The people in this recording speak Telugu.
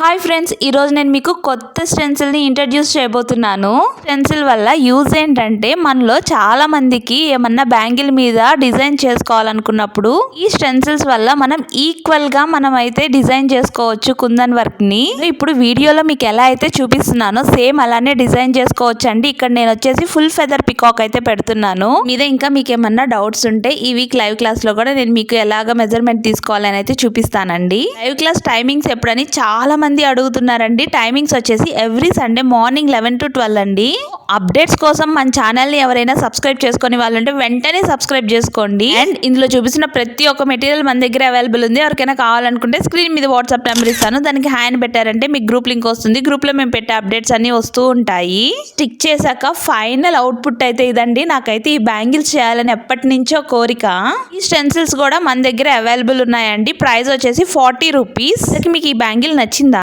హాయ్ ఫ్రెండ్స్, ఈరోజు నేను మీకు కొత్త స్టెన్సిల్ని ఇంట్రడ్యూస్ చేయబోతున్నాను. స్టెన్సిల్ వల్ల యూజ్ ఏంటంటే మనలో చాలా మందికి ఏమన్నా బ్యాంగిల్ మీద డిజైన్ చేసుకోవాలనుకున్నప్పుడు ఈ స్టెన్సిల్స్ వల్ల మనం ఈక్వల్గా మనం అయితే డిజైన్ చేసుకోవచ్చు కుందన్ వర్క్ని. ఇప్పుడు వీడియోలో మీకు ఎలా అయితే చూపిస్తున్నానో సేమ్ అలానే డిజైన్ చేసుకోవచ్చు అండి. ఇక్కడ నేను వచ్చేసి ఫుల్ ఫెదర్ పికాక్ అయితే పెడుతున్నాను మీద. ఇంకా మీకు ఏమన్నా డౌట్స్ ఉంటే ఈ వీక్ లైవ్ క్లాస్లో కూడా నేను మీకు ఎలాగ మెజర్మెంట్ తీసుకోవాలని అయితే చూపిస్తానండి. లైవ్ క్లాస్ టైమింగ్స్ ఎప్పుడని చాలా మంది అడుగుతున్నారండి. టైమింగ్స్ వచ్చేసి ఎవ్రీ సండే మార్నింగ్ 11 to 12 అండి. అప్డేట్స్ కోసం మన ఛానల్ ని ఎవరైనా సబ్స్క్రైబ్ చేసుకునే వాళ్ళంటే వెంటనే సబ్స్క్రైబ్ చేసుకోండి. అండ్ ఇందులో చూపిస్తున్న ప్రతి ఒక్క మెటీరియల్ మన దగ్గర అవైలబుల్ ఉంది. ఎవరికైనా కావాలనుకుంటే స్క్రీన్ మీద వాట్సాప్ నెంబర్ ఇస్తాను, దానికి హ్యాండ్ పెట్టారంటే మీకు గ్రూప్ లింక్ వస్తుంది. గ్రూప్ లో మేము పెట్టే అప్డేట్స్ అన్ని వస్తూ ఉంటాయి. స్టిక్ చేశాక ఫైనల్ అవుట్పుట్ అయితే ఇదండి. నాకైతే ఈ బ్యాంగిల్స్ చేయాలని ఎప్పటి నుంచో కోరిక. ఈ స్టెన్సిల్స్ కూడా మన దగ్గర అవైలబుల్ ఉన్నాయండి. ప్రైస్ వచ్చేసి 40 రూపీస్. మీకు ఈ బ్యాంగిల్ నచ్చిందా?